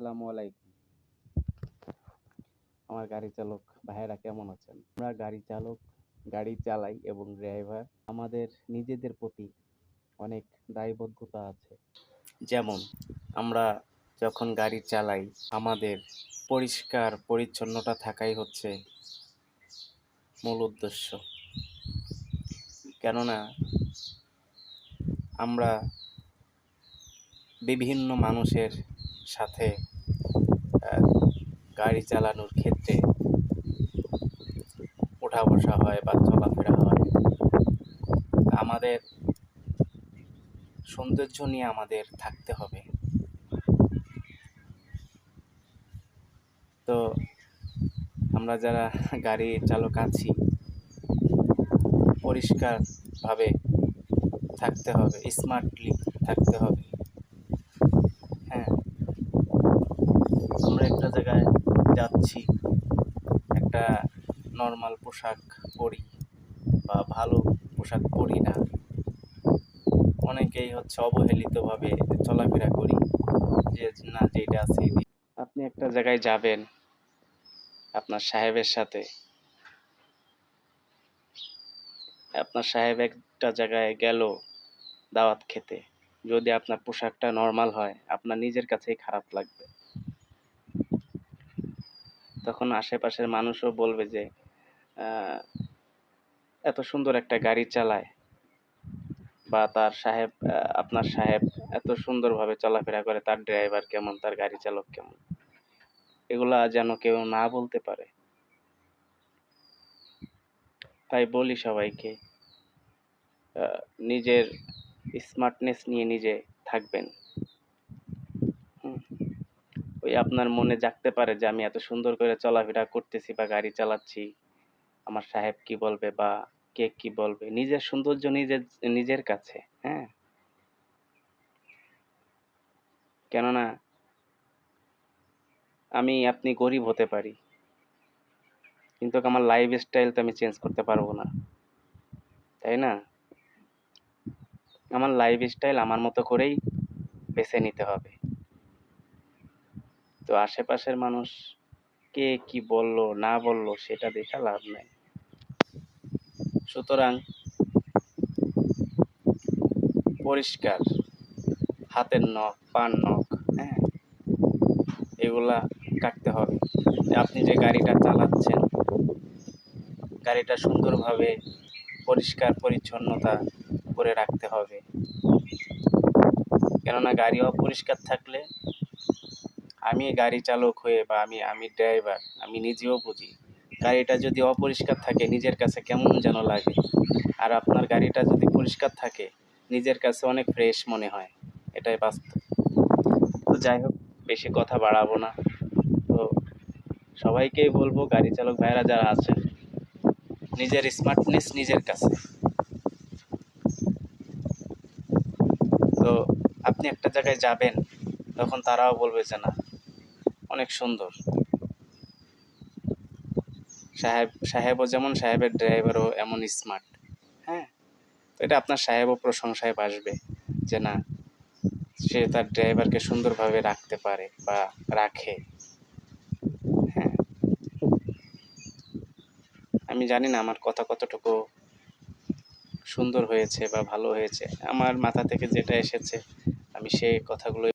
আসসালামু আলাইকুম। আমার গাড়ি চালক ভাইয়েরা কেমন আছেন? আমরা গাড়ি চালাই এবং ড্রাইভার আমাদের নিজেদের প্রতি অনেক দায়বদ্ধতা আছে। যেমন আমরা যখন গাড়ি চালাই আমাদের পরিষ্কার পরিচ্ছন্নতা থাকাই হচ্ছে মূল উদ্দেশ্য। কেননা আমরা বিভিন্ন মানুষের সাথে গাড়ি চালানোর ক্ষেত্রে ওঠা বসা হয় বা চলাফেরা হয়। আমাদের সৌন্দর্য নিয়ে আমাদের থাকতে হবে। তো আমরা যারা গাড়ি চালক আছি পরিষ্কারভাবে থাকতে হবে, স্মার্টলি থাকতে হবে। হ্যাঁ, আমরা একটা জায়গায় যাচ্ছি, একটা নর্মাল পোশাক পরি বা ভালো পোশাক পরি না। অনেকেই অবহেলিতভাবে চলাফেরা করি যে না যেটা আছে। আপনি একটা জায়গায় যাবেন আপনার সাহেবের সাথে, আপনার সাহেব একটা জায়গায় গেল দাওয়াত খেতে, যদি আপনার পোশাকটা নর্মাল হয় আপনার নিজের কাছেই খারাপ লাগবে। তখন আশেপাশের মানুষও বলবে যে এত সুন্দর একটা গাড়ি চালায়, বা আপনার সাহেব এত সুন্দরভাবে চলাফেরা করে, তার ড্রাইভার কেমন, তার গাড়ি চালক কেমন, এগুলা যেন কেউ না বলতে পারে। তাই বলি সবাইকে, নিজের স্মার্টনেস নিয়ে নিজে থাকবেন। ওই আপনার মনে জাগতে পারে যে আমি এত সুন্দর করে চলাফেরা করতেছি বা গাড়ি চালাচ্ছি, আমার সাহেব কি বলবে বা কে কি বলবে। নিজের সৌন্দর্য নিজের কাছে। হ্যাঁ, কেননা আপনি গরিব হতে পারি, কিন্তু আমার লাইফ স্টাইল তো আমি চেঞ্জ করতে পারবো না, তাই না? আমার লাইফ স্টাইল আমার মতো করেই বেছে নিতে হবে। তো আশেপাশের মানুষ কে কি বললো না বললো সেটা দেখা লাভ নাই। সুতরাং পরিষ্কার হাতের নখ, পায়ের নখ, হ্যাঁ, এগুলা কাটতে হবে। আপনি যে গাড়িটা চালাচ্ছেন, গাড়িটা সুন্দরভাবে পরিষ্কার পরিচ্ছন্নতা করে রাখতে হবে। কেননা গাড়ি অপরিষ্কার থাকলে, আমি গাড়ি চালক হয়ে বা আমি ড্রাইভার, আমি নিজেও বুঝি গাড়িটা যদি অপরিষ্কার থাকে নিজের কাছে কেমন যেন লাগে। আর আপনার গাড়িটা যদি পরিষ্কার থাকে নিজের কাছে অনেক ফ্রেশ মনে হয়, এটাই বাস্তব। তো যাই হোক, বেশি কথা বাড়াবো না। তো সবাইকেই বলবো, গাড়ি চালক ভাইরা যারা আছেন, নিজের স্মার্টনেস নিজের কাছে। তো আপনি একটা জায়গায় যাবেন, তখন তারাও বলবে যে না অনেক সুন্দর। সাহেবও যেমন, সাহেবের ড্রাইভারও এমন স্মার্ট। হ্যাঁ, তো এটা আপনার সাহেবও প্রশংসায় বাসবে যে না, সে তার ড্রাইভারকে সুন্দরভাবে রাখতে পারে বা রাখে। হ্যাঁ, আমি জানি না আমার কথা কতটুকু সুন্দর হয়েছে বা ভালো হয়েছে। আমার মাথা থেকে যেটা এসেছে আমি সেই কথাগুলো